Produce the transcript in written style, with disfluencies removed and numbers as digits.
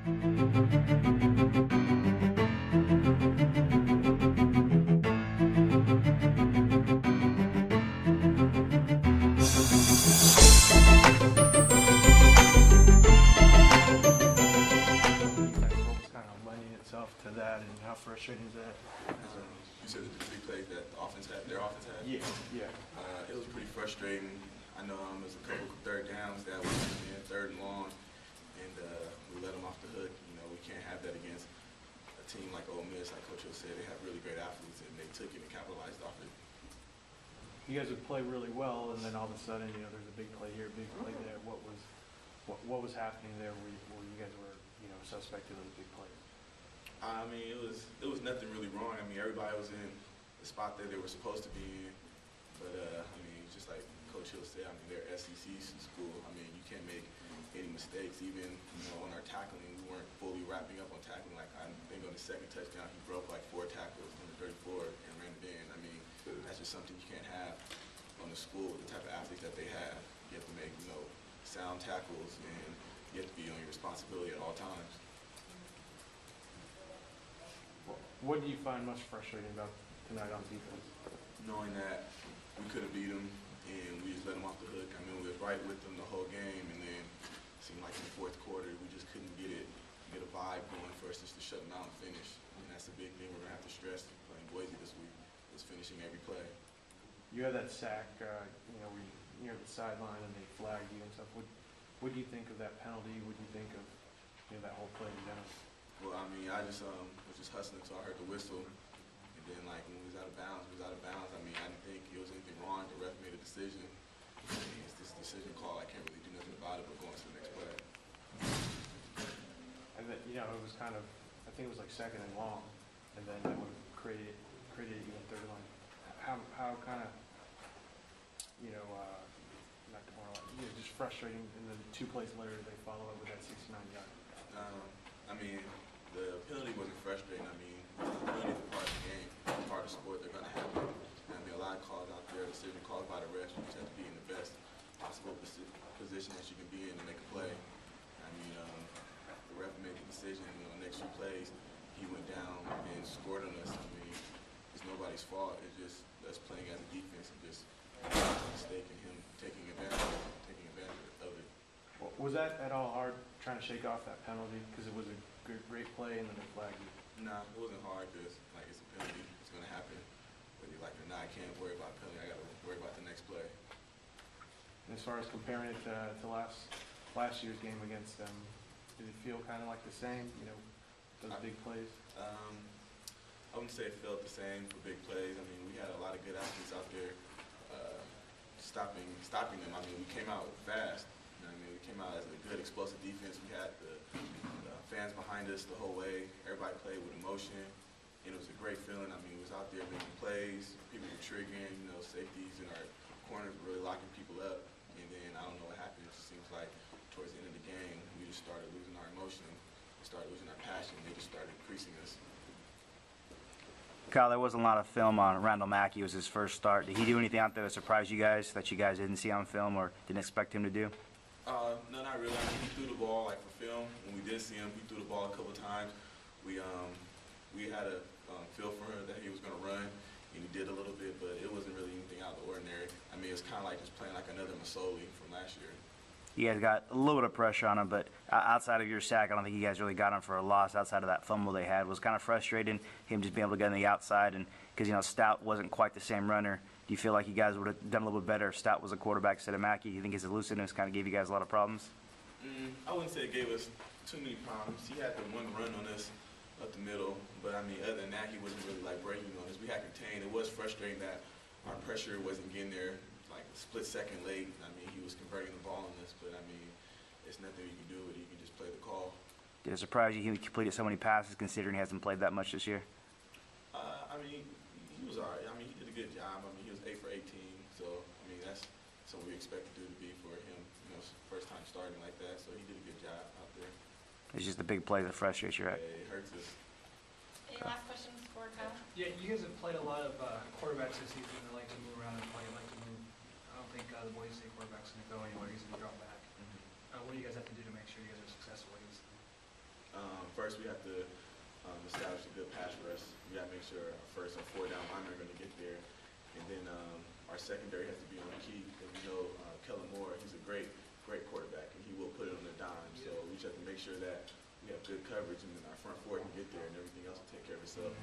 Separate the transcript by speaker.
Speaker 1: To that, and how frustrating is that?
Speaker 2: You said the three plays that the offense had, their offense had?
Speaker 1: Yeah, yeah.
Speaker 2: It was pretty frustrating. I know there's a couple third downs that was in third and long, and we let them off the hook. You know, we can't have that against a team like Ole Miss. Like Coach Hill said, they have really great athletes, and they took it and capitalized off it.
Speaker 1: You guys would play really well, and then all of a sudden, you know, there's a big play here, big play there. What was happening there where you guys were, you know, suspect of those big plays?
Speaker 2: I mean, it was nothing really wrong. I mean, everybody was in the spot that they were supposed to be in. But, I mean, just like Coach Hill said, I mean, they're SEC school. I mean, you can't make any mistakes. Even, you know, on our tackling, we weren't fully wrapping up on tackling. Like, I think on the second touchdown, he broke like 4 tackles on the 34 and ran it in. I mean, that's just something you can't have on the school with the type of athletes that they have. You have to make, you know, sound tackles, and you have to be on your responsibility at all times.
Speaker 1: What do you find most frustrating about tonight on defense?
Speaker 2: Knowing that we could have beat them and we just let them off the hook. I mean, we was right with them the whole game, and then it seemed like in the fourth quarter we just couldn't get a vibe going for us just to shut them out and finish. And that's the big thing we're gonna have to stress playing Boise this week, is finishing every play.
Speaker 1: You had that sack, you know, near the sideline, and they flagged you and stuff. What do you think of that penalty? What do you think of, you know, that whole play in general?
Speaker 2: Well, I mean, I just was just hustling until I heard the whistle, and then like when we was out of bounds, we was out of bounds. I mean, I didn't think it was anything wrong. The ref made a decision. I mean, it's this decision call. I can't really do nothing about it but go on to the next play.
Speaker 1: And then, you know, it was kind of, I think it was like second and long, and then that would have created you in third line. How kind of, you know, not demoralizing, you know, just frustrating, and then 2 plays later they follow up with that 69-yard.
Speaker 2: I mean, the penalty wasn't frustrating. I mean, penalties are part of the game, part of the sport. They're going to happen. I mean, a lot of calls out there, decision calls by the refs. You just have to be in the best possible position that you can be in to make a play. I mean, the ref made the decision. You know, the next few plays, he went down and scored on us. I mean, it's nobody's fault. It's just us playing as a defense and just mistaking him, taking advantage of it.
Speaker 1: Was that at all hard trying to shake off that penalty because it was a great play and then they flagged you?
Speaker 2: Nah, it wasn't hard because like it's a penalty, it's gonna happen. Whether you like it or not, I can't worry about penalty. I gotta worry about the next play.
Speaker 1: And as far as comparing it to last year's game against them, did it feel kind of like the same? You know, those big plays.
Speaker 2: I wouldn't say it felt the same for big plays. I mean, we had a lot of good athletes out there stopping them. I mean, we came out fast. I mean, we came out as a good explosive defense. We had the fans behind us the whole way. Everybody played with emotion, and it was a great feeling. I mean, we was out there making plays. People were triggering, you know, safeties in our corners were really locking people up. And then I don't know what happened. It seems like towards the end of the game, we just started losing our emotion. We started losing our passion. They just started increasing us.
Speaker 3: Kyle, there wasn't a lot of film on Randall Mackey. It was his first start. Did he do anything out there that surprised you guys that you guys didn't see on film or didn't expect him to do?
Speaker 2: No, not really. I mean, he threw the ball like for film. When we did see him, he threw the ball a couple times. We had a feel for him that he was going to run, and he did a little bit, but it wasn't really anything out of the ordinary. I mean, it was kind of like just playing like another Masoli from last year.
Speaker 3: You guys got a little bit of pressure on him, but outside of your sack, I don't think you guys really got him for a loss. Outside of that fumble they had, was kind of frustrating him just being able to get on the outside, and because you know Stout wasn't quite the same runner. Do you feel like you guys would have done a little bit better if Stout was a quarterback instead of Mackey? You think his elusiveness kind of gave you guys a lot of problems?
Speaker 2: I wouldn't say it gave us too many problems. He had the one run on us up the middle, but I mean, other than that, he wasn't really like breaking on us. We had contained. It was frustrating that our pressure wasn't getting there like a split second late. I mean, he was converting the ball on us, but I mean, it's nothing you can do with it. You can just play the call.
Speaker 3: Did it surprise you he completed so many passes considering he hasn't played that much this year?
Speaker 2: I mean, he was all right. I mean, he did a good job. I mean, he was 8 for 18, so I mean, that's what we expected to be for him. You know, first time starting like that, so he did a good job out there.
Speaker 3: It's just the big play that frustrates you, right?
Speaker 2: Yeah, it hurts us.
Speaker 4: Any last questions for Kyle?
Speaker 5: Yeah, you guys have played a lot of quarterbacks this season that like to move around and play, like to move. I don't think the Boise State quarterback's going to go anywhere. He's going to drop back. What do you guys have to do to make sure you guys are successful against them?
Speaker 2: first we have to establish a good pass rush. We got to make sure our first and 4 down linemen are going to get there. And then our secondary has to be on key. And we know Kellen Moore, he's a great quarterback, and he will put it on the dime. So we just have to make sure that we have good coverage, and then our front 4 can get there, and everything else will take care of itself.